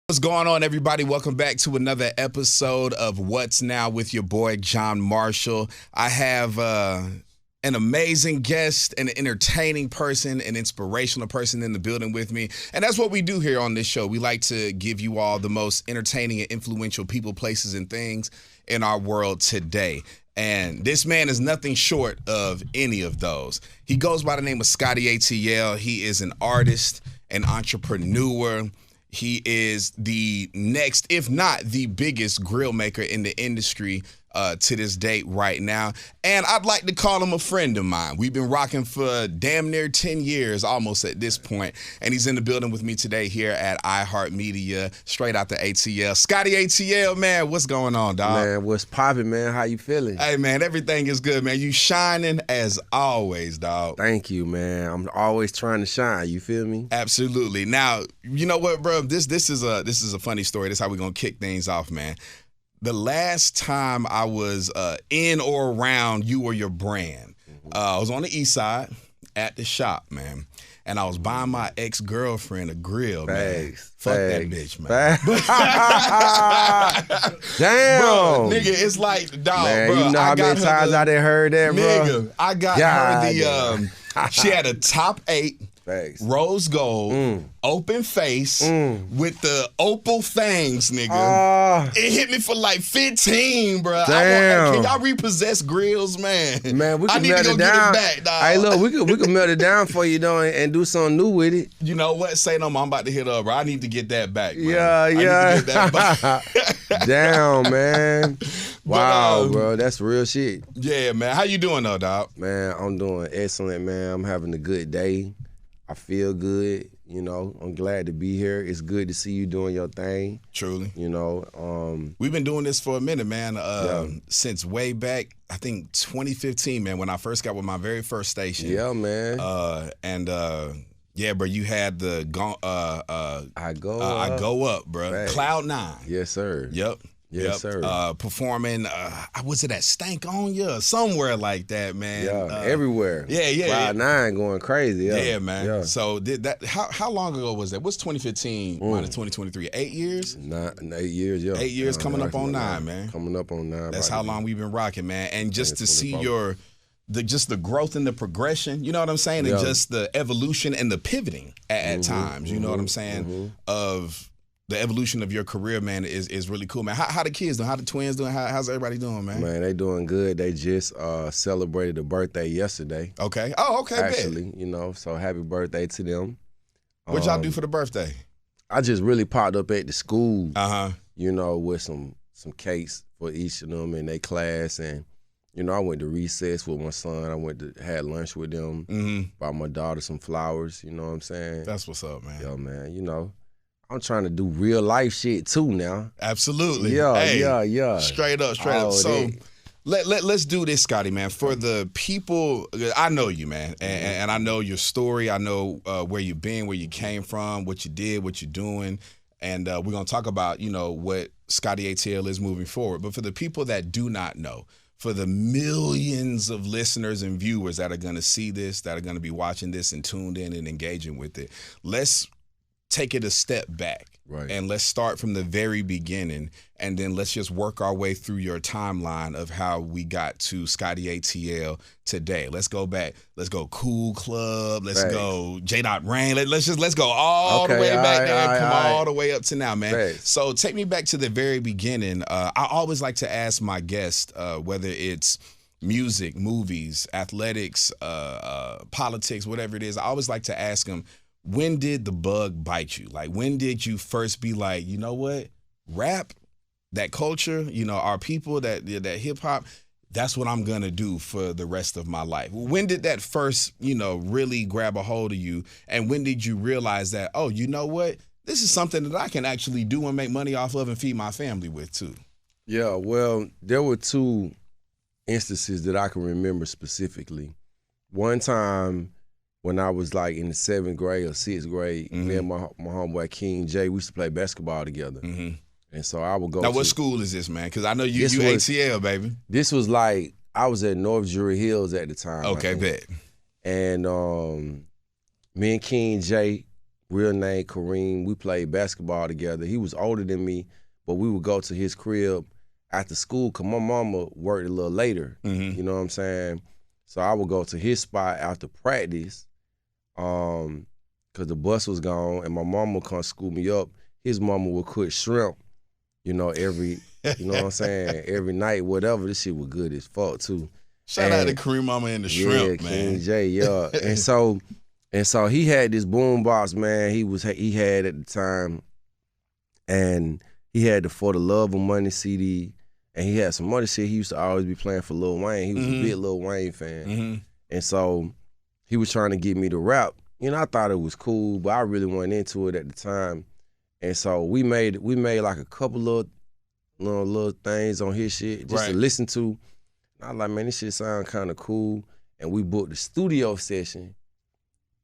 What's going on, everybody? Welcome back to another episode of What's Now with your boy, John Marshall. I have an amazing guest, an entertaining person, an inspirational person in the building with me. And that's what we do here on this show. We like to give you all the most entertaining and influential people, places, and things in our world today. And this man is nothing short of any of those. He goes by the name of Scotty ATL. He is an artist, an entrepreneur. He is the next, if not the biggest grill maker in the industry to this date right now. And I'd like to call him a friend of mine. We've been rocking for damn near 10 years almost at this point. And he's in the building with me today here at iHeartMedia, straight out the ATL. Scotty ATL, man, what's going on, dog? Man, what's poppin', man? How you feeling? Hey, man, everything is good, man. You shining as always, dog. Thank you, man. I'm always trying to shine. You feel me? Absolutely. Now, you know what, bro? This is a funny story. This is how we're gonna kick things off, man. The last time I was in or around you or your brand, I was on the east side at the shop, man. And I was buying my ex-girlfriend a grill, man. Fuck that bitch, man. Damn. Bro, nigga, it's like, dog, man, bro. You know how many times I done heard that, bro? Nigga, I got her the, she had a top 8. Thanks. Rose gold, open face, with the opal fangs, nigga. It hit me for like 15, bro. Damn. Can y'all repossess grills, man? Man, we can I need melt to go it down. get it back, dog. Hey, look, we can melt it down for you, though, and do something new with it. You know what? Say no more. I'm about to hit up, bro. I need to get that back, man. Yeah. I need to get that back. Damn, man. Wow, But, bro. That's real shit. Yeah, man. How you doing, though, dog? Man, I'm doing excellent, man. I'm having a good day. I feel good, you know. I'm glad to be here. It's good to see you doing your thing. Truly. You know. We've been doing this for a minute, man. Since way back, I think 2015, man, when I first got with my very first station. Yeah, man. Yeah, bro, you had the I go up, bro. Right. Cloud 9. Yes, sir. Yep. Yes, sir. Performing, was it at Stank on ya? Somewhere like that, man. Yeah, everywhere. Yeah. Cloud 9 going crazy. Yeah, man. Yeah. So did that? How long ago was that? What's 2015 minus 2023? 8 years? 8 years, yeah. 8 years coming up on 9, man. Coming up on 9. That's how long we've been rocking, man. And just to see the growth and the progression, you know what I'm saying? And just the evolution and the pivoting at times, you know what I'm saying? Of the evolution of your career, man, is really cool, man. How the kids doing? How the twins doing? How's everybody doing, man? Man, they doing good. They just celebrated a birthday yesterday. Okay. Oh, okay. Actually, you know, so happy birthday to them. What y'all do for the birthday? I just really popped up at the school, you know, with some cakes for each of them in their class. And, you know, I went to recess with my son. I had lunch with them, bought my daughter some flowers, you know what I'm saying? That's what's up, man. Yo, man, you know. I'm trying to do real life shit too now. Absolutely. Yeah. Straight up. So let's do this, Scotty, man. For the people, I know you, man, and I know your story. I know where you've been, where you came from, what you did, what you're doing, and we're gonna talk about, you know, what Scotty ATL is moving forward. But for the people that do not know, for the millions of listeners and viewers that are gonna see this, that are gonna be watching this and tuned in and engaging with it, let's take it a step back, and let's start from the very beginning, and then let's just work our way through your timeline of how we got to Scotty ATL today. Let's go back. Let's go Cool Club. Let's go J. Rain. Let's go all the way back there and come all the way up to now, man. So take me back to the very beginning. I always like to ask my guests, whether it's music, movies, athletics, politics, whatever it is, I always like to ask them, when did the bug bite you? Like, when did you first be like, you know what, rap, that culture, you know, our people, that hip hop, that's what I'm gonna do for the rest of my life? When did that first, you know, really grab a hold of you? And when did you realize that, oh, you know what, this is something that I can actually do and make money off of and feed my family with too? Yeah, well, there were 2 instances that I can remember specifically. One time, when I was like in the 7th grade or 6th grade, me and my homeboy King J, we used to play basketball together. And so I would go. Now, what school is this, man? Because I know you ATL, baby. This was like, I was at North Drury Hills at the time. Okay, bet. And me and King J, real name Kareem. We played basketball together. He was older than me, but we would go to his crib after school because my mama worked a little later. You know what I'm saying? So I would go to his spot after practice because the bus was gone, and my mama would come school me up. His mama would cook shrimp, you know, every night, whatever. This shit was good as fuck, too. Shout out to Kareem Mama and the shrimp, man. King J, yeah. and so he had this boom box, man. He had at the time, and he had the For the Love of Money CD, and he had some other shit he used to always be playing for Lil Wayne. He was a big Lil Wayne fan, and so he was trying to get me to rap. You know, I thought it was cool, but I really wasn't into it at the time, and so we made like a couple of little things on his shit just to listen to. I was like, man, this shit sound kind of cool. And we booked the studio session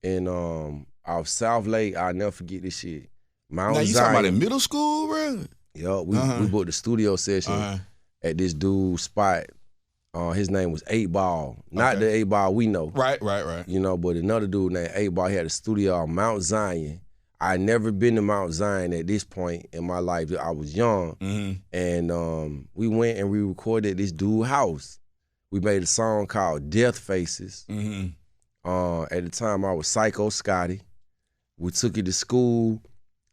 in off South Lake. I'll never forget this shit. Mount Now, you Zion. talking about in middle school, bro? Yeah, we booked the studio session at this dude's spot. His name was 8 Ball. Not the 8 Ball we know. Right. You know, but another dude named 8 Ball. He had a studio on Mount Zion. I never been to Mount Zion at this point in my life. I was young. And we went and we recorded at this dude's house. We made a song called Death Faces. At the time, I was Psycho Scotty. We took it to school,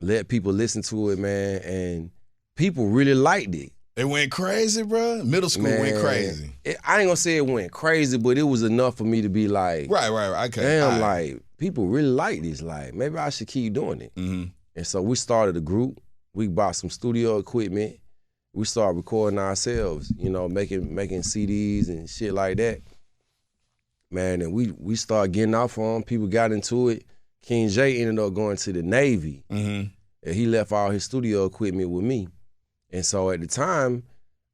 let people listen to it, man, and people really liked it. It went crazy, bro. Middle school went crazy. I ain't gonna say it went crazy, but it was enough for me to be like, right. Okay. Damn, like, people really like this. Like, maybe I should keep doing it. And so we started a group. We bought some studio equipment. We started recording ourselves, you know, making CDs and shit like that. Man, and we started getting off on them. People got into it. King J ended up going to the Navy. And he left all his studio equipment with me. And so at the time,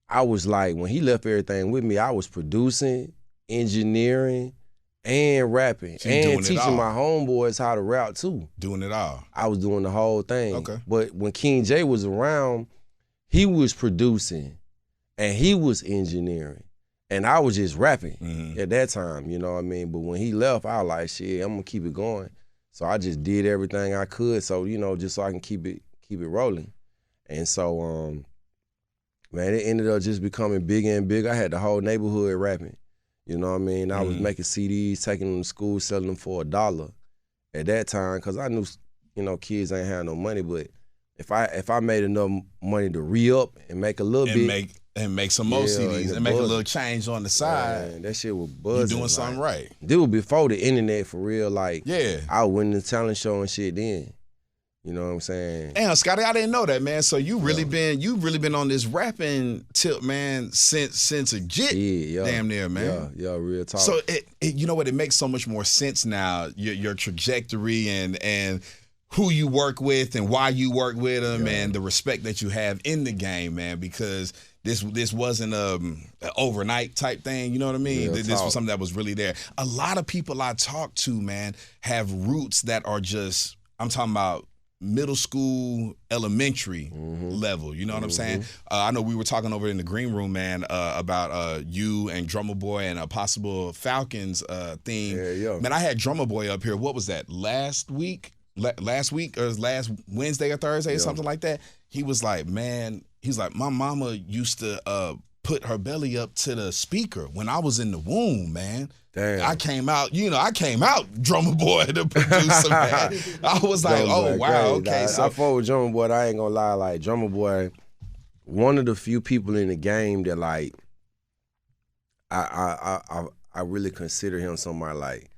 I was like, when he left everything with me, I was producing, engineering, and rapping, and teaching my homeboys how to rap too. Doing it all. I was doing the whole thing. Okay. But when King J was around, he was producing, and he was engineering, and I was just rapping at that time, you know what I mean? But when he left, I was like, shit, I'm gonna keep it going. So I just did everything I could, so, you know, just so I can keep it rolling. And so, man, it ended up just becoming bigger and bigger. I had the whole neighborhood rapping, you know what I mean? I was making CDs, taking them to school, selling them for $1 at that time, because I knew, you know, kids ain't had no money, but if I made enough money to re-up and make a little bit. Make some more CDs and make a little change on the side. Man, that shit was buzzing. You doing something right. This was before the internet for real. Like, I was winning the talent show and shit then. You know what I'm saying? Damn, Scotty, I didn't know that, man. So you really been on this rapping tip, man, since a jit. Damn near, man. Yeah, real talk. So it you know what? It makes so much more sense now. Your trajectory and who you work with and why you work with them and the respect that you have in the game, man. Because this wasn't an overnight type thing. You know what I mean? This was something that was really there. A lot of people I talk to, man, have roots that are just. I'm talking about middle school, elementary level. You know what I'm saying? I know we were talking over in the green room, man, about you and Drummer Boy and a possible Falcons theme. Man, I had Drummer Boy up here. What was that? Last week or last Wednesday or Thursday or something like that. He was like, man, my mama used to put her belly up to the speaker when I was in the womb, man. Damn. I came out, Drummer Boy, the producer, man. I was like, oh, wow, okay. So I fought with Drummer Boy. I ain't gonna lie, like, Drummer Boy, one of the few people in the game that, like, I really consider him somebody, like,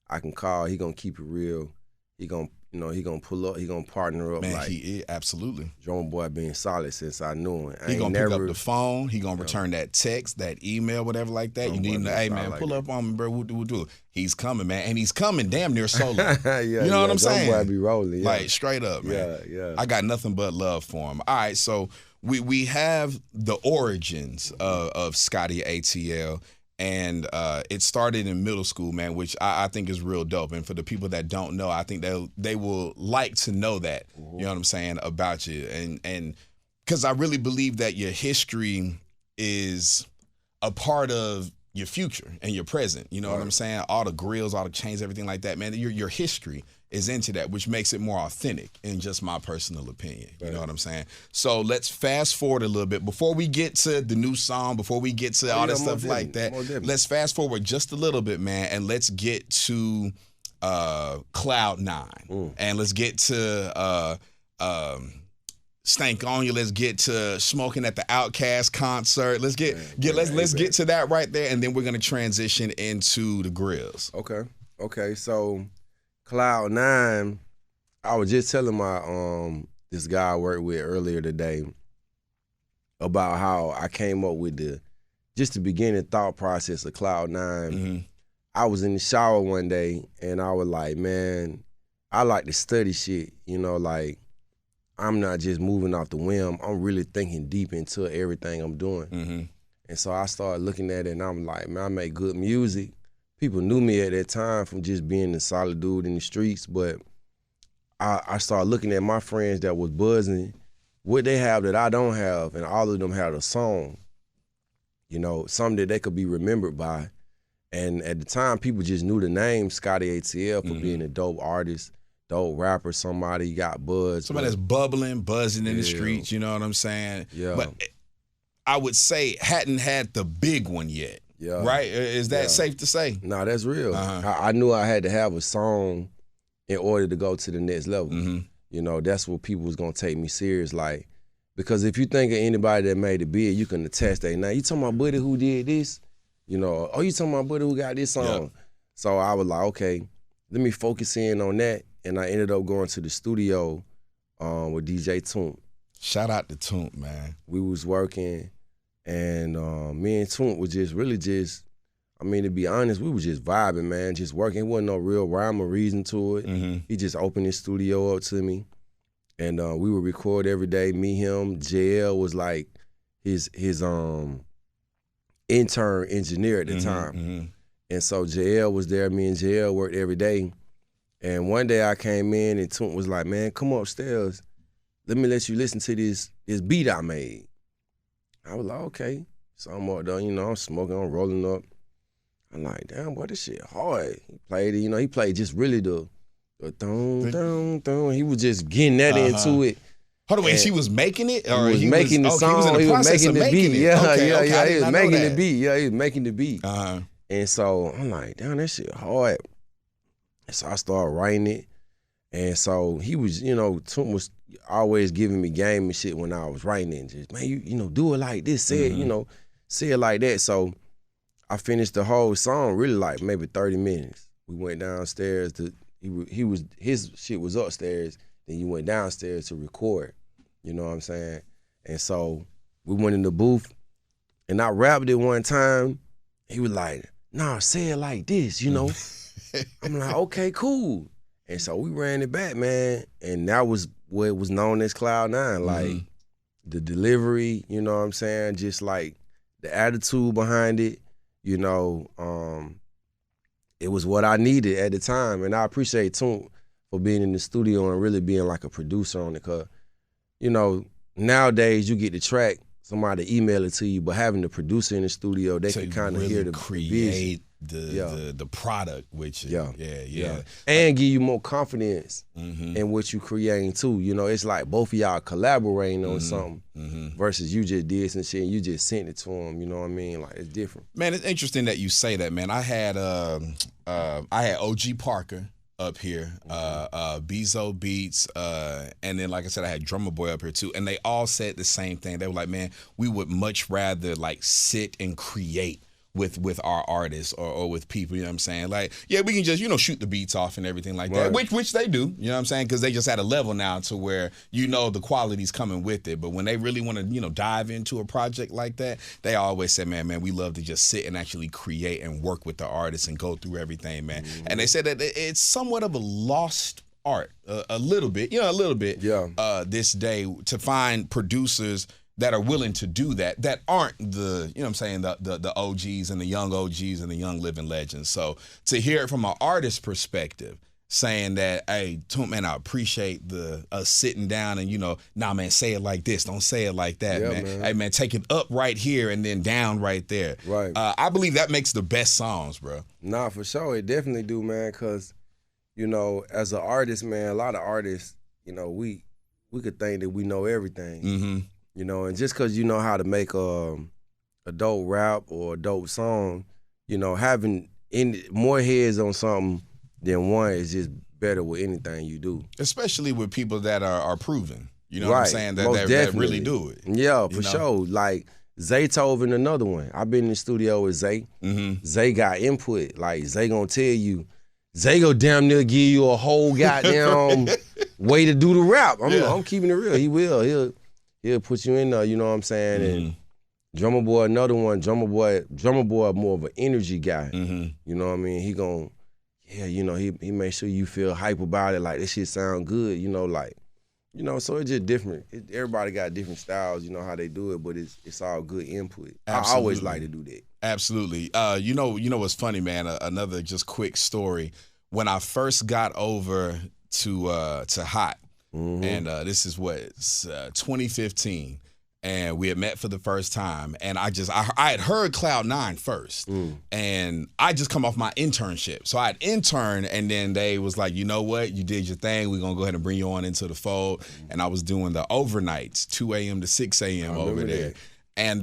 I can call, he gonna keep it real. He gonna pull up, he gonna partner up. Man, like, he is, absolutely. Drummer Boy been solid since I knew him. He gonna pick up the phone, he gonna return that text, that email, whatever like that. You need him to, hey man, pull up on me, bro. We'll do it. He's coming, man. And he's coming damn near solo. You know what I'm saying? Drummer Boy be rolling, like straight up, man. Yeah. I got nothing but love for him. All right, so we have the origins of Scotty ATL. And it started in middle school, man, which I think is real dope. And for the people that don't know, I think they will like to know that, you know what I'm saying, about you. And because I really believe that your history is a part of your future and your present. You know what I'm saying? All the grills, all the chains, everything like that, man. Your history is into that, which makes it more authentic in just my personal opinion. You know what I'm saying? So let's fast forward a little bit. Before we get to the new song, before we get to all that stuff like that, let's fast forward just a little bit, man, and let's get to Cloud 9. And let's get to Stank On You. Let's get to Smoking at the Outkast concert. Let's get to that right there, and then we're gonna transition into the grillz. Okay. So Cloud 9, I was just telling my this guy I worked with earlier today about how I came up with the beginning thought process of Cloud 9. I was in the shower one day and I was like, man, I like to study shit, like I'm not just moving off the whim. I'm really thinking deep into everything I'm doing. And so I started looking at it and I'm like, man, I make good music. People knew me at that time from just being a solid dude in the streets, but I started looking at my friends that was buzzing, what they have that I don't have, and all of them had a song, something that they could be remembered by. And at the time, people just knew the name Scotty ATL for being a dope artist, dope rapper, somebody got buzz. Somebody that's buzzing in the streets, you know what I'm saying? Yeah. But I would say hadn't had the big one yet. Yeah. Right? Is that safe to say? No, that's real. I knew I had to have a song in order to go to the next level. That's what people was going to take me serious. Like, because if you think of anybody that made it big, you can attest that. Now, you talking about Buddy who did this? You talking about Buddy who got this song? Yep. So I was like, okay, let me focus in on that. And I ended up going to the studio with DJ Toomp. Shout out to Toomp, man. We was working. And me and Toomp was to be honest, we was just vibing, man, just working. It wasn't no real rhyme or reason to it. He just opened his studio up to me. And we would record every day, me, him. JL was like his intern engineer at the time. And so JL was there. Me and JL worked every day. And one day I came in and Toomp was like, man, come upstairs. Let me let you listen to this beat I made. I was like, okay. So I'm up there, I'm smoking, I'm rolling up. I'm like, damn, boy, this shit hard. He played it, he played just really the thong, thong, thong. He was just getting that into it. Hold on, wait, she was making it? Or he was making the song, he was making the beat. Yeah, he was making the beat. Yeah, he was making the beat. And so I'm like, damn, that shit hard. And so I started writing it. And so he was, Toomp was always giving me game and shit when I was writing it. Just, man, you do it like this, say it, say it like that. So I finished the whole song really like maybe 30 minutes. We went downstairs his shit was upstairs, then you went downstairs to record. You know what I'm saying? And so we went in the booth and I rapped it one time. He was like, nah, say it like this, I'm like, okay, cool. And so we ran it back, man, and that was what was known as Cloud 9. Like, the delivery, you know what I'm saying? Just like the attitude behind it, it was what I needed at the time. And I appreciate Toomp for being in the studio and really being like a producer on it. Because, nowadays you get the track, somebody email it to you, but having the producer in the studio, they can kind of hear the vision. The product, which is, and give you more confidence in what you creating too. It's like both of y'all collaborating on something versus you just did some shit and you just sent it to them. You know what I mean? Like, it's different. Man, it's interesting that you say that, man. I had OG Parker up here, Bezo Beats, and then like I said, I had Drummer Boy up here too, and they all said the same thing. They were like, man, we would much rather like sit and create with our artists or with people, you know what I'm saying? Like, yeah, we can just, shoot the beats off and everything like that, which they do, you know what I'm saying? Because they just at a level now to where, the quality's coming with it. But when they really want to, dive into a project like that, they always say, man, we love to just sit and actually create and work with the artists and go through everything, man. And they said that it's somewhat of a lost art, a little bit, this day, to find producers that are willing to do that aren't the, the OGs and the young OGs and the young living legends. So to hear it from an artist perspective, saying that, hey, Toomp, man, I appreciate the sitting down and, nah, man, say it like this. Don't say it like that, man. Hey, man, take it up right here and then down right there. Right. I believe that makes the best songs, bro. Nah, for sure. It definitely do, man, because, you know, as an artist, man, a lot of artists, you know, we could think that we know everything. Mm-hmm. You know, and just because you know how to make a dope rap or a dope song, you know, having more heads on something than one is just better with anything you do. Especially with people that are proven. You know Right. what I'm saying? That really do it. Yeah, for sure. Like Zaytoven, another one. I've been in the studio with Zay. Mm-hmm. Zay got input. Like Zay gonna tell you, Zay go damn near give you a whole goddamn way to do the rap. I'm keeping it real. He will. He'll put you in there. You know what I'm saying? Mm-hmm. And Drummer Boy, another one. Drummer Boy, more of an energy guy. Mm-hmm. You know what I mean? He gon', you know, he make sure you feel hype about it. Like this shit sound good. You know, like. You know, so it's just different. Everybody got different styles, you know, how they do it, but it's all good input. Absolutely. I always like to do that. Absolutely. You know what's funny, man? Another just quick story. When I first got over to Hot, Mm-hmm. and this is 2015, and we had met for the first time, and I had heard Cloud9 first, and I just come off my internship. So I had interned, and then they was like, you know what, you did your thing, we're going to go ahead and bring you on into the fold, and I was doing the overnights, 2 a.m. to 6 a.m. over there. That. And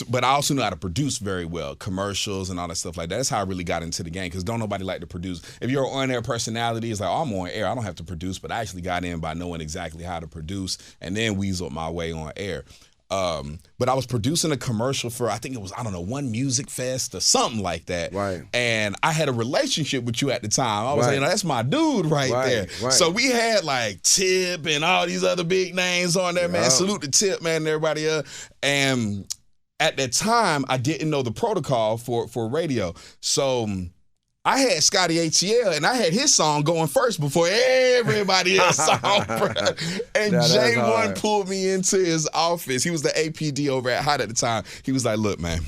but I also knew how to produce very well, commercials and all that stuff like that. That's how I really got into the game, because don't nobody like to produce. If you're an on-air personality, it's like, oh, I'm on air, I don't have to produce. But I actually got in by knowing exactly how to produce and then weaseled my way on air. But I was producing a commercial for, I think it was, One Music Fest or something like that. Right. And I had a relationship with you at the time. I was Right. like, that's my dude right there. Right. So we had like Tip and all these other big names on there, man. Yeah. Salute to Tip, man, and everybody else. And at that time, I didn't know the protocol for radio. So I had Scotty ATL, and I had his song going first before everybody else's song, bro. And J1 pulled me into his office. He was the APD over at Hot at the time. He was like, look, man,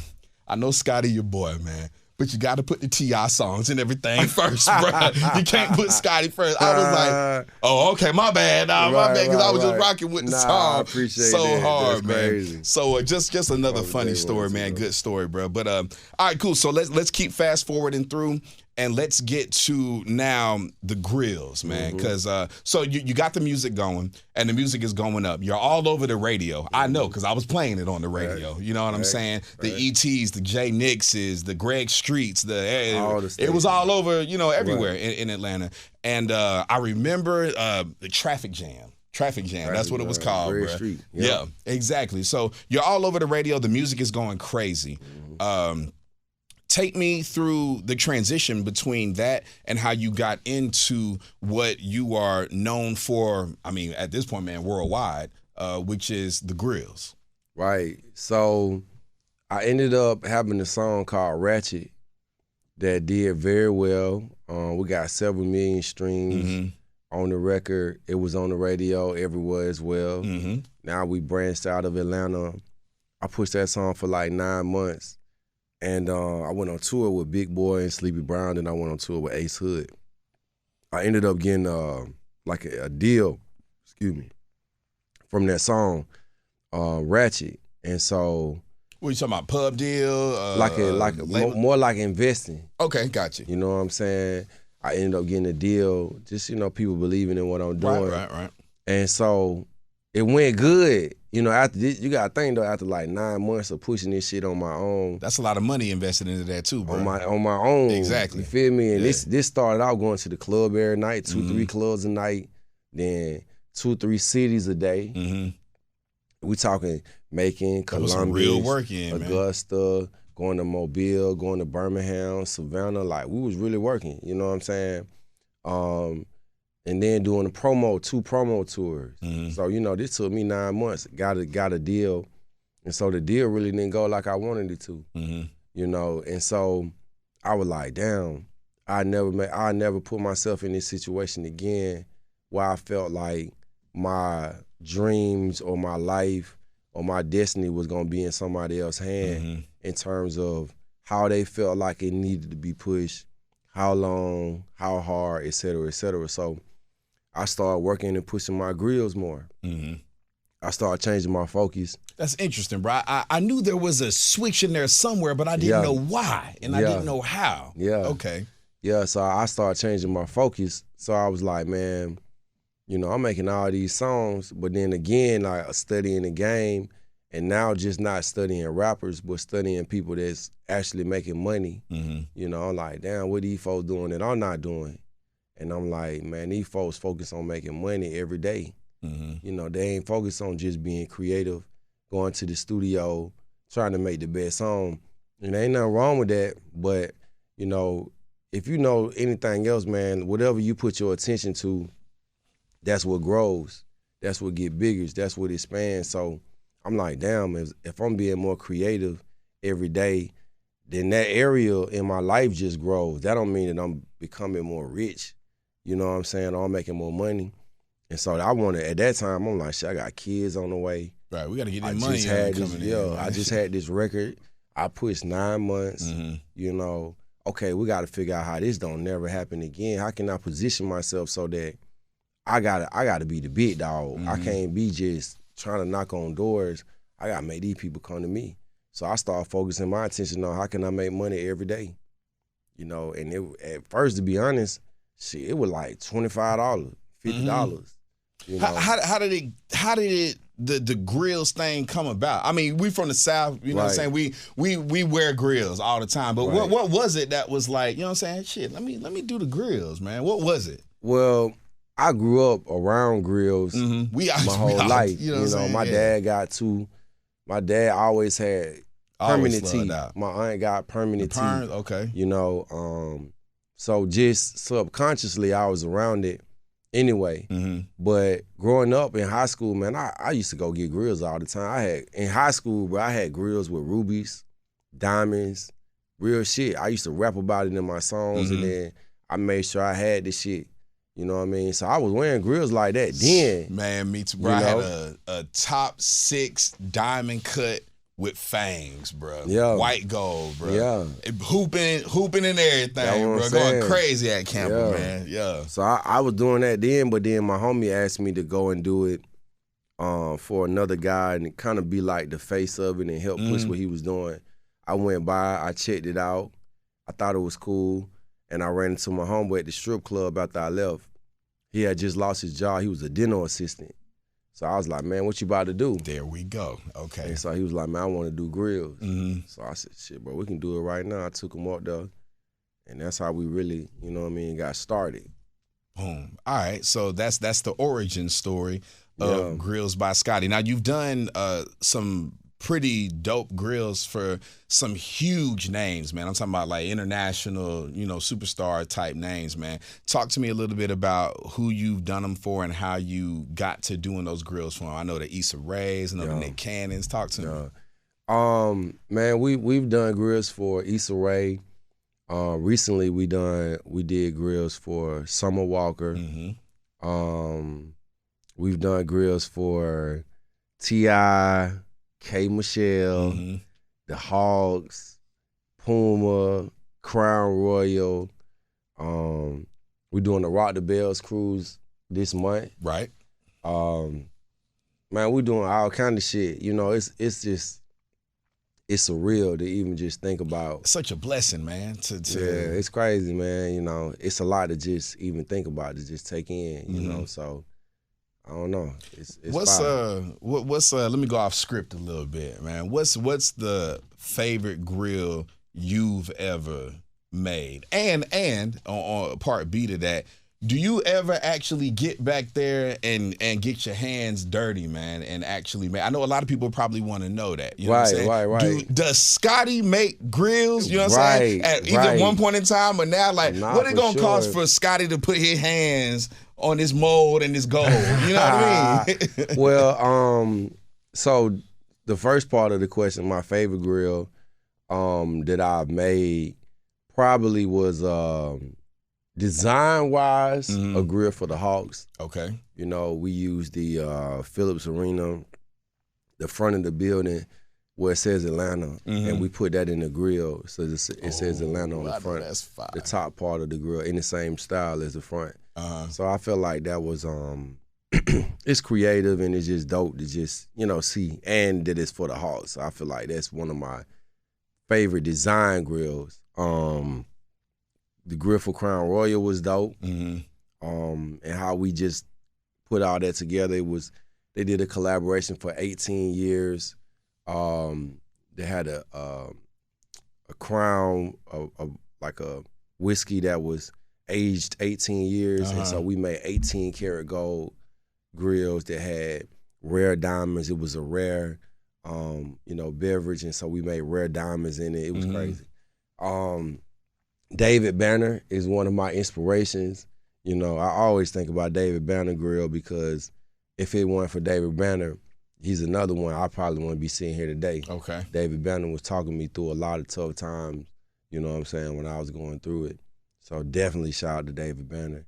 I know Scotty your boy, man, but you got to put the T.I. songs and everything first, bro. You can't put Scotty first. I was like, oh, okay, my bad, my bad, because I was just rocking with the song I appreciate so that. hard, That's man. crazy. So just another funny story, man. Good story, bro. But all right, cool. So let's keep fast forwarding through. And let's get to now the grillz, man, because so you got the music going, and the music is going up. You're all over the radio. I know, because I was playing it on the radio. You know what I'm saying? The ETs, the J Nixes, the Greg Streets, it was all over, everywhere in Atlanta. And I remember the Traffic Jam. That's what it was called, bro. Street. Yeah, exactly. So you're all over the radio. The music is going crazy. Take me through the transition between that and how you got into what you are known for, I mean, at this point, man, worldwide, which is the grillz. Right. So I ended up having a song called Ratchet that did very well. We got several million streams on the record. It was on the radio everywhere as well. Now we branched out of Atlanta. I pushed that song for like 9 months. And I went on tour with Big Boy and Sleepy Brown, and I went on tour with Ace Hood. I ended up getting like a deal, from that song, Ratchet. And so, what are you talking about? Pub deal? More like investing. Okay, gotcha. You know what I'm saying? I ended up getting a deal, just people believing in what I'm doing. Right. And so it went good. After this, you got to think though, after like 9 months of pushing this shit on my own. That's a lot of money invested into that too, bro. On my own. Exactly. You feel me? And this started out going to the club every night, 2-3 clubs a night, then 2-3 cities a day. We talking Macon, Columbus, some real work in, Augusta, man. Going to Mobile, going to Birmingham, Savannah. Like, we was really working, you know what I'm saying? And then doing 2 promo tours. So, this took me 9 months. Got a deal. And so the deal really didn't go like I wanted it to. And so I was like, damn, I never put myself in this situation again where I felt like my dreams or my life or my destiny was gonna be in somebody else's hand in terms of how they felt like it needed to be pushed, how long, how hard, et cetera, et cetera. So I started working and pushing my grillz more. I started changing my focus. That's interesting, bro. I knew there was a switch in there somewhere, but I didn't know why, and I didn't know how. Yeah. Okay. Yeah, so I started changing my focus. So I was like, man, you know, I'm making all these songs, but then again, like studying the game, and now just not studying rappers, but studying people that's actually making money. Mm-hmm. You know, I'm like, damn, what these folks doing that I'm not doing? And I'm like, man, these folks focus on making money every day. Mm-hmm. You know, they ain't focused on just being creative, going to the studio, trying to make the best song. And there ain't nothing wrong with that, but, you know, if you know anything else, man, whatever you put your attention to, that's what grows. That's what get bigger. That's what expands. So I'm like, damn, if I'm being more creative every day, then that area in my life just grows. That don't mean that I'm becoming more rich. You know what I'm saying? Or I'm making more money. And so I wanted, at that time, I'm like, shit, I got kids on the way. Right, we got to get that I money just had this, coming in. I just had this record. I pushed 9 months. Mm-hmm. You know, okay, we got to figure out how this don't never happen again. How can I position myself so that I gotta be the big dog. Mm-hmm. I can't be just trying to knock on doors. I gotta make these people come to me. So I started focusing my attention on how can I make money every day. You know, and at first, to be honest, shit, it was like $25, $50. Mm-hmm. You know? How did it the grillz thing come about? I mean, we from the South, you know what I'm saying? We wear grills all the time. But what was it that was like, you know what I'm saying? Shit, let me do the grills, man. What was it? Well, I grew up around grills my whole life. You know my dad got two. My dad always had permanent teeth. My aunt got permanent teeth. Okay. You know, so just subconsciously I was around it anyway. Mm-hmm. But growing up in high school, man, I used to go get grills all the time. In high school, bro, I had grills with rubies, diamonds, real shit. I used to rap about it in my songs, and then I made sure I had this shit. You know what I mean? So I was wearing grills like that then. Man, me too, bro. I had a top 6 diamond cut with fangs, bro. Yeah. White gold, bro. Yeah. Hooping and everything, bro. Going crazy at Camper, man. Yeah. So I was doing that then, but then my homie asked me to go and do it for another guy and kind of be like the face of it and help push what he was doing. I went by, I checked it out. I thought it was cool. And I ran into my homeboy at the strip club after I left. He had just lost his job. He was a dental assistant. So I was like, man, what you about to do? There we go. Okay. And so he was like, man, I want to do grills. Mm-hmm. So I said, shit, bro, we can do it right now. I took him up there. And that's how we really, you know what I mean, got started. Boom. All right. So that's the origin story of Grillz by Scotty. Now, you've done some pretty dope grills for some huge names, man. I'm talking about like international, you know, superstar type names, man. Talk to me a little bit about who you've done them for and how you got to doing those grills for them. I know the Issa Rae's, I know the Nick Cannons. Talk to me. Man, we've done grills for Issa Rae. Recently we did grills for Summer Walker. Mm-hmm. We've done grills for T.I., K. Michelle, the Hogs, Puma, Crown Royal. We're doing the Rock the Bells cruise this month. Right. Man, we're doing all kind of shit. You know, it's surreal to even just think about. It's such a blessing, man. Yeah, it's crazy, man. You know, it's a lot to just even think about, to just take in, you know, so. I don't know. It's what's let me go off script a little bit, man. What's the favorite grill you've ever made? And on part B to that, do you ever actually get back there and get your hands dirty, man, and actually make? I know a lot of people probably want to know that. You know what I'm saying? Right. Does Scotty make grills? You know what I'm saying? At either one point in time or now, like, what it gonna cost for Scotty to put his hands on this mold and this gold? You know what I mean? Well, so the first part of the question, my favorite grill that I've made probably was design-wise a grill for the Hawks. Okay. You know, we used the Phillips Arena, the front of the building where it says Atlanta, and we put that in the grill. So it says Atlanta on the front, the top part of the grill, in the same style as the front. So I felt like that was it's creative and it's just dope to just, you know, see, and that it's for the Hawks. So I feel like that's one of my favorite design grills. the grill for Crown Royal was dope. Mm-hmm. And how we just put all that together. They did a collaboration for 18 years. They had a Crown, like a whiskey that was aged 18 years, and so we made 18 karat gold grills that had rare diamonds. It was a rare, beverage, and so we made rare diamonds in it. It was crazy. David Banner is one of my inspirations. I always think about David Banner Grill because if it weren't for David Banner, he's another one I probably wouldn't be sitting here today. Okay. David Banner was talking me through a lot of tough times, you know what I'm saying, when I was going through it. So definitely shout out to David Banner.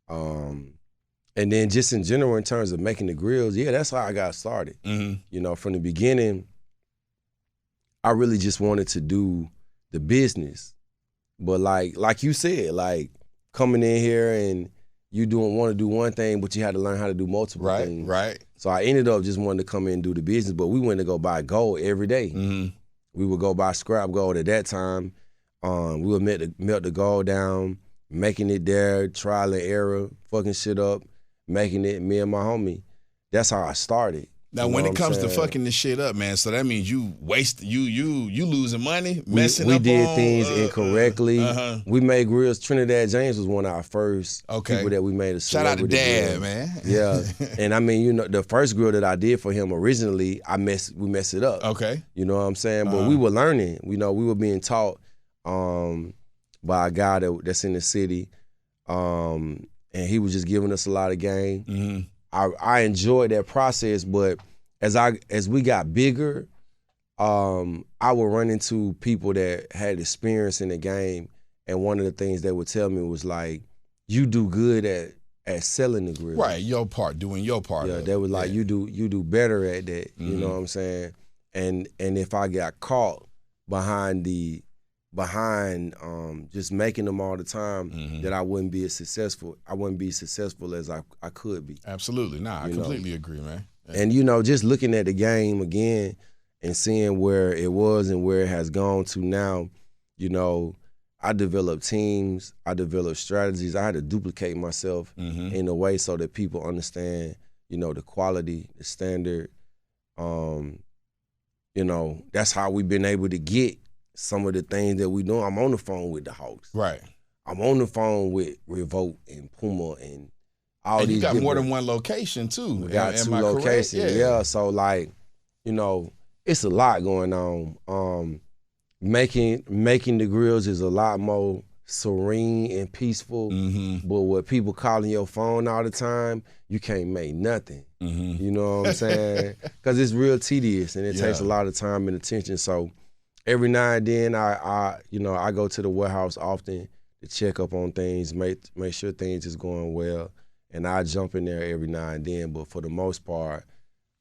And then just in general, in terms of making the grills, yeah, that's how I got started. Mm-hmm. From the beginning, I really just wanted to do the business. But like you said, like coming in here and you want to do one thing, but you had to learn how to do multiple things. Right. So I ended up just wanting to come in and do the business, but we went to go buy gold every day. Mm-hmm. We would go buy scrap gold at that time. We would melt the gold down, making it there, trial and error, fucking shit up, making it, me and my homie. That's how I started. Now, when it comes to fucking this shit up, man, so that means you losing money, messing up. We did things incorrectly. We made grills. Trinidad James was one of our first people that we made a shout out to Dad, man. Yeah, and I mean, the first grill that I did for him originally, we messed it up. Okay, you know what I'm saying? But we were learning. We were being taught by a guy that's in the city, and he was just giving us a lot of game. Mm-hmm. I enjoyed that process, but as we got bigger, I would run into people that had experience in the game, and one of the things they would tell me was like, "You do good at selling the grill, right? Doing your part." Yeah, they was like, "You do better at that." Mm-hmm. You know what I'm saying? And if I got caught behind just making them all the time, that I wouldn't be as successful. I wouldn't be successful as I could be. Absolutely. Nah, I completely agree, man. Yeah. And just looking at the game again and seeing where it was and where it has gone to now, I developed teams, I developed strategies. I had to duplicate myself in a way so that people understand, the quality, the standard. That's how we've been able to get some of the things that we do. I'm on the phone with the Hawks. Right. I'm on the phone with Revolt and Puma and all these. You got more than one location too. We got two locations. Yeah. So it's a lot going on. Making the grills is a lot more serene and peaceful. Mm-hmm. But with people calling your phone all the time, you can't make nothing. Mm-hmm. You know what I'm saying? Because it's real tedious and it takes a lot of time and attention. So every now and then, I go to the warehouse often to check up on things, make sure things is going well, and I jump in there every now and then. But for the most part,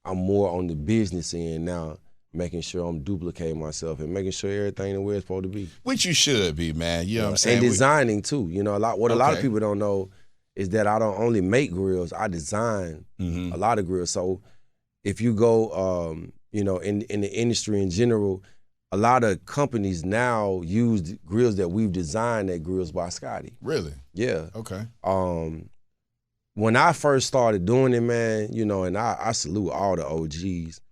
I'm more on the business end now, making sure I'm duplicating myself and making sure everything the way it's supposed to be. Which you should be, man. You know what I'm saying? And designing too. A lot of people don't know is that I don't only make grills, I design a lot of grills. So if you go, in the industry in general, a lot of companies now use grills that we've designed at Grillz by Scotty. Really? Yeah. Okay. When I first started doing it, man, and I salute all the OGs,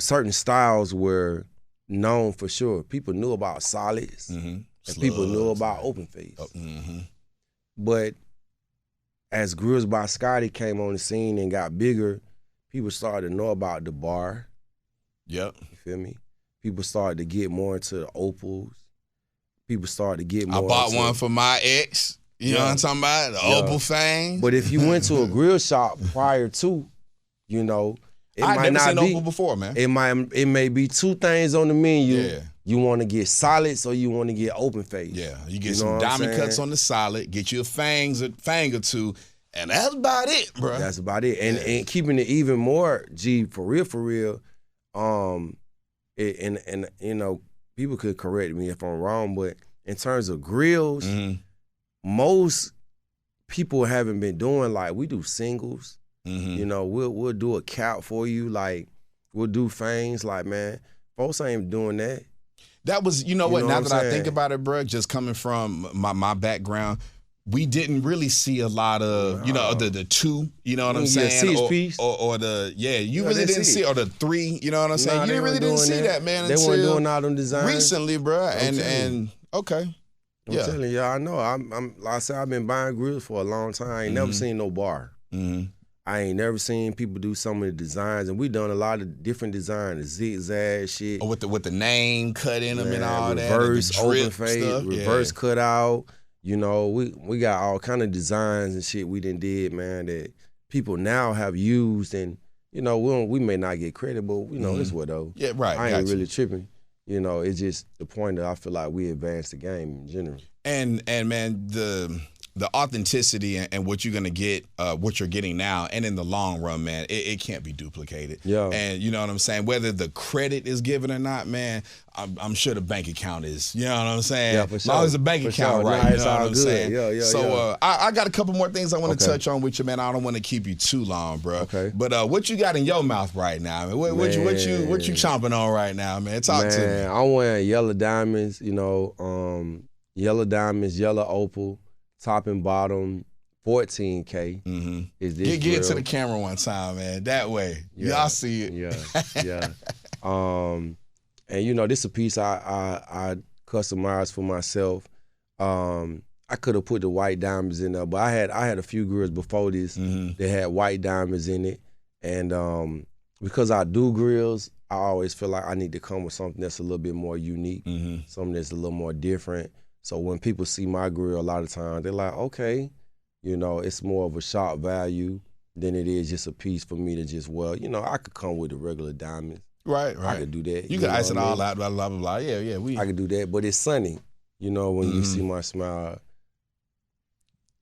certain styles were known for sure. People knew about solids and people knew about open face. But as Grillz by Scotty came on the scene and got bigger, people started to know about the bar. Yep. You feel me? People started to get more into the opals. People started to get more. I bought one for my ex. You know what I'm talking about? The opal thing. But if you went to a grill shop prior to, it might not be opal before, man. It may be two things on the menu. Yeah. You want to get solids or you want to get open face. Yeah. You get some diamond cuts on the solid, get you a fang or two, and that's about it, bro. That's about it. And keeping it even more, for real, people could correct me if I'm wrong, but in terms of grills, most people haven't been doing, like, we do singles. We'll do a cap for you, like we'll do fangs, like, man, folks ain't doing that. That was, you know what? Now that I think saying? about it, bro, just coming from my background, we didn't really see a lot of, you know, the two, you know what I'm saying, or the you really didn't see, or the three, you know what I'm saying. You really didn't see that, man. They weren't doing all them designs recently, bro. And okay, I'm telling you, I know. I'm like I said, I've been buying grills for a long time. I ain't never seen no bar. I ain't never seen people do some of the designs, and we done a lot of different designs, the zigzag shit. Or with the name cut in them and all that. Reverse open fade, reverse cutout. You know, we got all kind of designs and shit we did, man, that people now have used, and you know, we may not get credit, but you know, it's what though. Yeah, right. I ain't really tripping. You know, it's just the point that I feel like we advanced the game in general. And man, the authenticity and what you're gonna get, what you're getting now, and in the long run, man, it can't be duplicated. Yeah. And you know what I'm saying? Whether the credit is given or not, man, I'm sure the bank account is. You know what I'm saying? Yeah, for as long as the bank account right, you know what I'm saying? Yeah. So I got a couple more things I want to touch on with you, man. I don't want to keep you too long, bro. Okay. But what you got in your mouth right now, man? What you chomping on right now, man? Talk to me. I'm wearing yellow diamonds, you know, yellow diamonds, yellow opal. Top and bottom, 14K. Is this get to the camera one time, man. That way, y'all see it. Yeah. And you know, this is a piece I customized for myself. I could have put the white diamonds in there, but I had a few grills before this that had white diamonds in it, and because I do grills, I always feel like I need to come with something that's a little bit more unique, something that's a little more different. So when people see my grill, a lot of times they're like, okay, you know, it's more of a shop value than it is just a piece for me to just, well, you know, I could come with the regular diamonds. Right. I could do that. You could ice it all out, blah, blah, blah, blah. Yeah. I could do that, but it's sunny, you know, when you see my smile.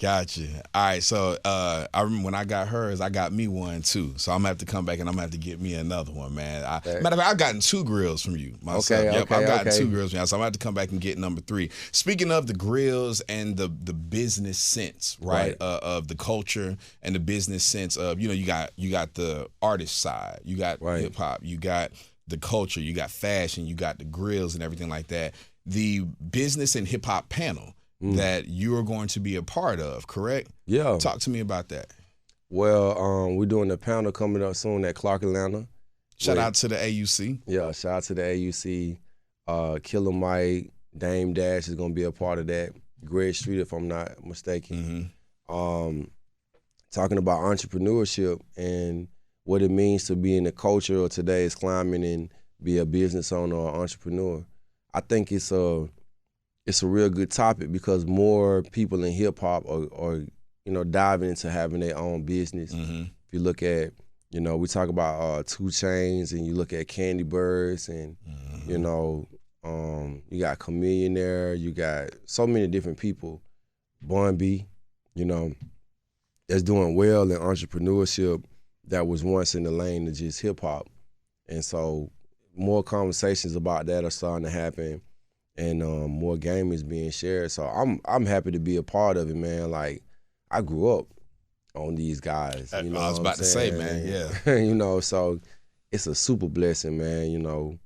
Gotcha. All right, so I remember when I got hers, I got me one too. So I'm gonna have to come back and I'm gonna have to get me another one, man. Matter of fact, I've gotten 2 grills from you myself. I've gotten 2 grills from you, so I'm gonna have to come back and get number 3. Speaking of the grills and the business sense, right, of the culture and the business sense of, you know, you got the artist side, you got hip hop, you got the culture, you got fashion, you got the grills and everything like that. The business and hip hop panel that you are going to be a part of, correct? Yeah. Talk to me about that. Well, we're doing a panel coming up soon at Clark Atlanta. Shout out to the AUC. Yeah, shout out to the AUC. Killer Mike, Dame Dash is going to be a part of that. Greg Street, if I'm not mistaken. Talking about entrepreneurship and what it means to be in the culture of today's climate and be a business owner or entrepreneur. I think it's a real good topic because more people in hip hop are you know, diving into having their own business. If you look at, you know, we talk about 2 Chainz and you look at Candy Birds and you know, you got Chameleon there, you got so many different people. Bun B, you know, that's doing well in entrepreneurship that was once in the lane of just hip hop. And so more conversations about that are starting to happen. And more game is being shared. So I'm happy to be a part of it, man. Like, I grew up on these guys. You know I was about to say, man, yeah. You know, so it's a super blessing, man, you know.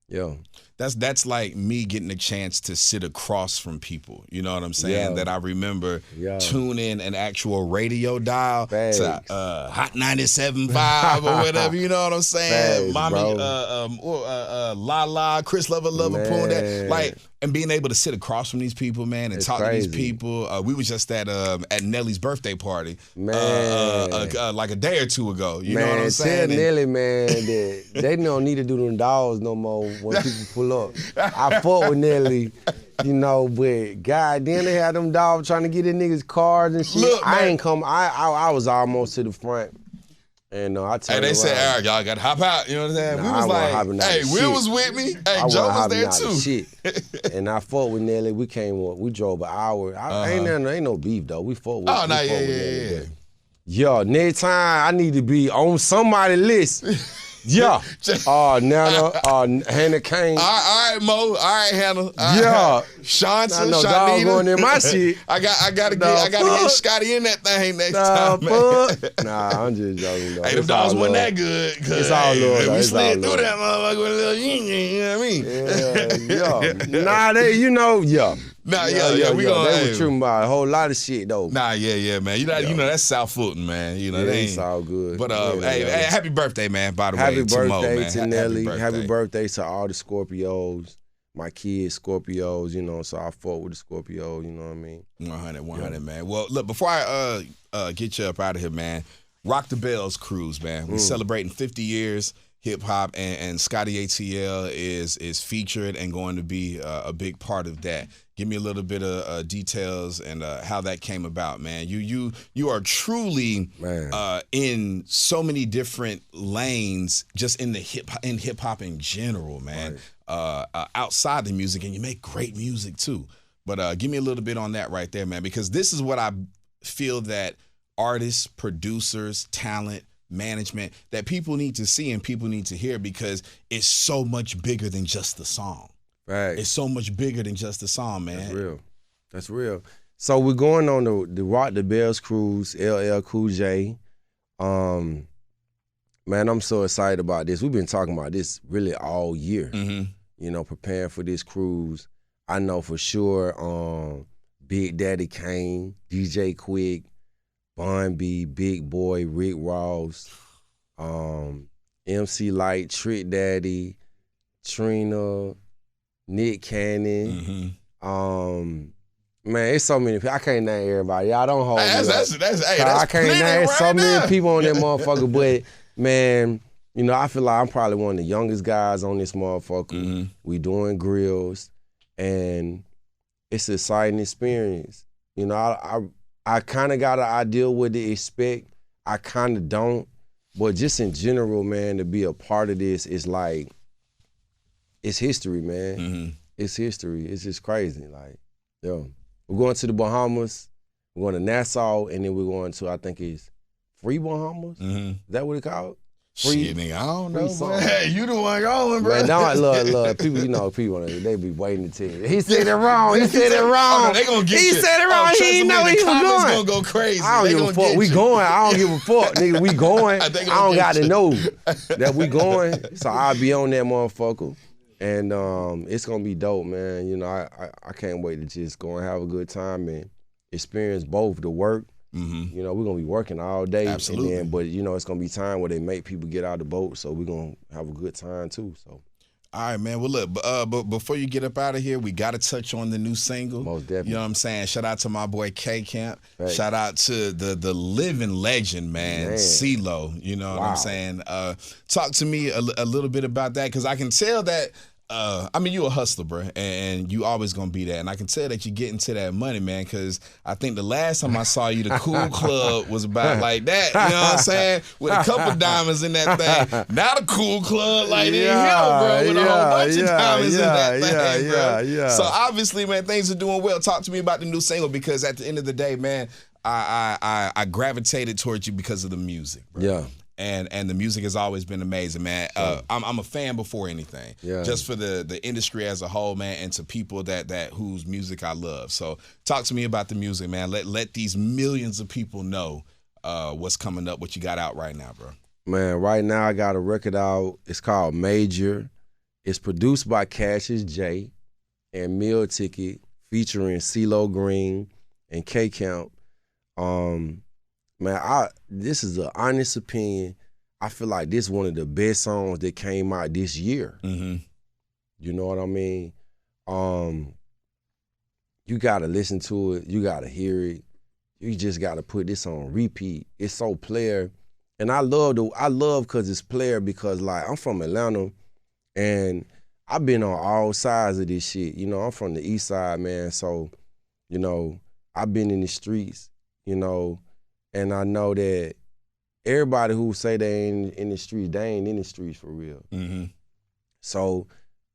Yeah. That's like me getting a chance to sit across from people. You know what I'm saying? Yeah. That I remember tuning an actual radio dial to Hot 97.5 or whatever. You know what I'm saying? Mommy, La, Chris Lover, Poon. That, like, and being able to sit across from these people, man, and talk to these people. We was just at Nelly's birthday party, like a day or 2 ago. You know what I'm saying? Tell Nelly, man, that they don't need to do them dolls no more when people pull up. I fought with Nelly, you know, but goddamn, they had them dogs trying to get in niggas' cars and shit. Look, I ain't come. I was almost to the front. And I turned they around. said, Eric, y'all got to hop out. You know what I'm saying? Nah, we was like, hey, Will was with me. Hey, Joe was there too. Shit. And I fought with Nelly. We came up. We drove an hour. Ain't no beef, though. We fought with Nelly. Yeah. Yo, next time I need to be on somebody's list. Yeah. Hannah Kane. All right, Mo. All right, Hannah. All right. Yeah. Shanta, no dog going in my shit. I gotta get Scotty in that thing next time, man. Nah, I'm just joking, though. Hey, them dogs weren't that good. It's all love. We slid through that motherfucker with a little you know what I mean? Yeah. Nah, they, we gonna. They were tripping about a whole lot of shit though. Nah, yeah, man. You know that's South Fulton, man. You know, it's all good. But hey, happy birthday, man. By the way, happy birthday Mo, man. to Nelly. Happy birthday to all the Scorpios. My kids, Scorpios, so I fought with the Scorpios, you know what I mean? 100, man. Well, look, before I get you up out of here, man, Rock the Bells cruise, man. We're celebrating 50 years hip-hop, and Scotty ATL is featured and going to be a big part of that. Give me a little bit of details and how that came about, man. You are truly in so many different lanes, just in hip hop in general, man. Right. Outside the music, and you make great music too. But give me a little bit on that right there, man, because this is what I feel that artists, producers, talent, management, that people need to see and people need to hear, because it's so much bigger than just the song. Right. It's so much bigger than just the song, man. That's real. So we're going on the Rock the Bells cruise, LL Cool J. Man, I'm so excited about this. We've been talking about this really all year. Preparing for this cruise. I know for sure Big Daddy Kane, DJ Quick, Bun B, Big Boy, Rick Ross, MC Light, Trick Daddy, Trina, Nick Cannon. Man, it's so many people. I can't name everybody. Y'all don't hold me up. I can't name so many people on that motherfucker. But man, I feel like I'm probably one of the youngest guys on this motherfucker. We doing grillz, and it's an exciting experience. I kind of got an idea what to expect. I kind of don't. But just in general, man, to be a part of this is like, it's history, man. It's history. It's just crazy. Like, we're going to the Bahamas, we're going to Nassau, and then we're going to, I think it's Free Bahamas? Is that what it's called? Shit, nigga, I don't know. Hey, you the one going, bro. Man, now I love people, they be waiting to tell you. He said it wrong. He said it wrong. They gonna get he you. said it wrong. He didn't know he was going. Gonna go crazy. I don't give a fuck. We going. I don't give a fuck, nigga. We going. I don't got to know that we going. So I'll be on that motherfucker. And it's gonna be dope, man. I can't wait to just go and have a good time and experience both the work. We're gonna be working all day. Absolutely. But it's gonna be time where they make people get out of the boat, so we're gonna have a good time too. So. All right, man. Well, look, but before you get up out of here, we got to touch on the new single. Most definitely. You know what I'm saying? Shout out to my boy K Camp. Right. Shout out to the living legend, man, CeeLo. You know what I'm saying? Talk to me a little bit about that, because I can tell that. You a hustler, bro, and you always gonna be that. And I can tell that you get into that money, man, because I think the last time I saw you, the Cool Club was about like that. You know what I'm saying? With a couple diamonds in that thing. Now the Cool Club like in here, bro, with a whole bunch of diamonds in that thing, bro. So obviously, man, things are doing well. Talk to me about the new single, because at the end of the day, man, I gravitated towards you because of the music, bro. Yeah. And the music has always been amazing, man. I'm a fan before anything. Yeah. Just for the industry as a whole, man, and to people that whose music I love. So talk to me about the music, man. Let these millions of people know what's coming up, what you got out right now, bro. Man, right now I got a record out. It's called Major. It's produced by Cassius J and Meal Ticket, featuring CeeLo Green and K Count. Man, this is an honest opinion. I feel like this is one of the best songs that came out this year. You know what I mean? You gotta listen to it. You gotta hear it. You just gotta put this on repeat. It's so player, and I love because it's player, because like I'm from Atlanta, and I've been on all sides of this shit. I'm from the East Side, man. So, I've been in the streets. And I know that everybody who say they ain't in the streets, they ain't in the streets for real. So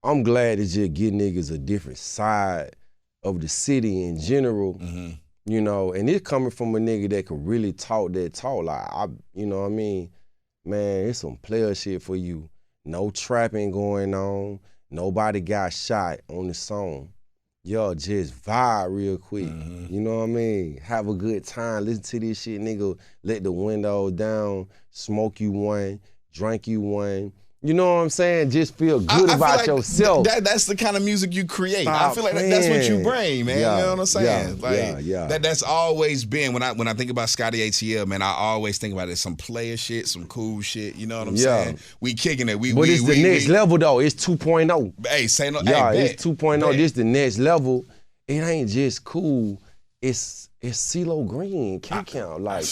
I'm glad to just give niggas a different side of the city in general, and it's coming from a nigga that could really talk that talk. Like, you know what I mean? man, it's some player shit for you. No trapping going on. Nobody got shot on the song. Y'all just vibe real quick. You know what I mean? Have a good time. Listen to this shit, nigga. Let the window down. Smoke you one. Drink you one. You know what I'm saying? Just feel good about like yourself. That's the kind of music you create. Stop I feel like playing. that's what you bring, man. Yeah, you know what I'm saying? yeah. That's always been when I think about Scotty ATL, man. I always think about it some player shit, some cool shit. You know what I'm saying? We kicking it. But it's the next level though. It's 2.0. Hey, say no. Yeah, hey, it's 2.0. This the next level. It ain't just cool. It's CeeLo Green, K-Count. Like,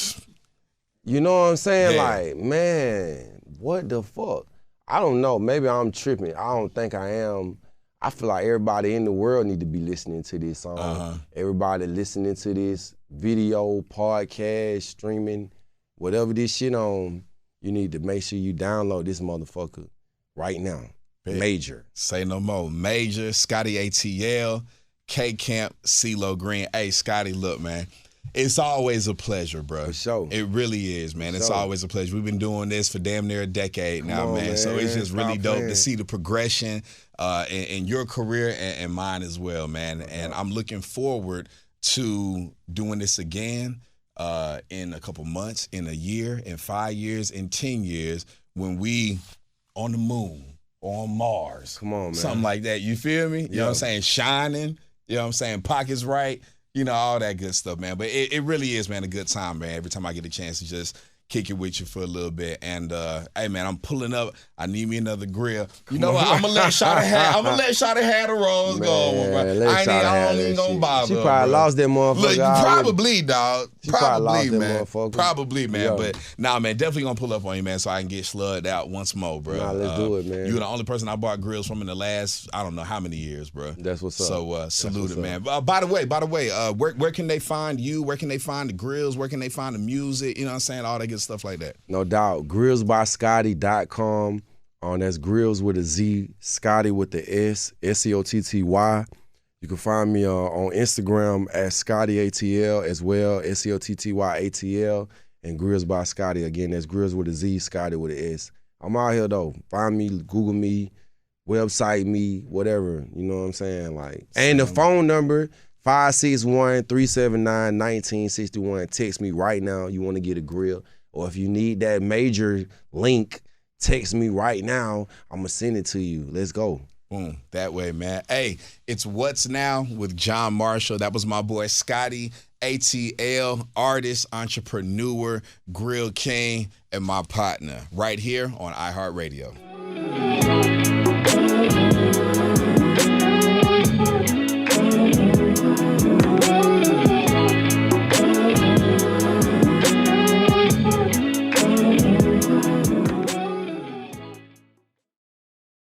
you know what I'm saying? Yeah. Like, man, what the fuck? I don't know. Maybe I'm tripping. I don't think I am. I feel like everybody in the world need to be listening to this song. Everybody listening to this video, podcast, streaming, whatever this shit on, you need to make sure you download this motherfucker right now. Major. Say no more. Major, Scotty ATL, K-Camp, CeeLo Green. Hey, Scotty, look, man. It's always a pleasure, bro. For sure. It really is, man. It's always a pleasure. We've been doing this for damn near a decade now, man. So it's just really dope to see the progression in your career and mine as well, man. And I'm looking forward to doing this again in a couple months, in a year, in 5 years, in 10 years, when we on the moon, on Mars. Come on, man. Something like that. You feel me? You know what I'm saying? Shining. You know what I'm saying? Pockets right. You know, all that good stuff, man. But it really is, man, a good time, man. Every time I get a chance to just kick it with you for a little bit. And, hey, man, I'm pulling up. I need me another grill. You know what? I'm going to let Shawty have the rolls go, bro. I ain't even going to bother. She probably lost that motherfucker. Look, probably, dog. Probably, man. Probably, man. Yeah. But, nah, man, definitely going to pull up on you, man, so I can get slugged out once more, bro. Nah, let's do it, man. You're the only person I bought grills from in the last, I don't know how many years, bro. That's what's up. So, salute it, man. By the way, where can they find you? Where can they find the grills? Where can they find the music? You know what I'm saying? All that good stuff like that. No doubt. grillzbyscotty.com. That's grillz with a Z, Scotty with the S, Scotty. You can find me on Instagram at ScottyATL as well, ScottyATL, and Grillz by Scotty. Again, that's Grillz with a Z, Scotty with an S. I'm out here though. Find me, Google me, website me, whatever. You know what I'm saying? Like, and the phone number 561-379-1961. Text me right now. You want to get a grill, or if you need that major link, text me right now. I'm gonna send it to you. Let's go. Boom, that way, man. Hey, it's What's Now with John Marshall. That was my boy Scotty ATL, artist, entrepreneur, grill king, and my partner right here on iHeartRadio.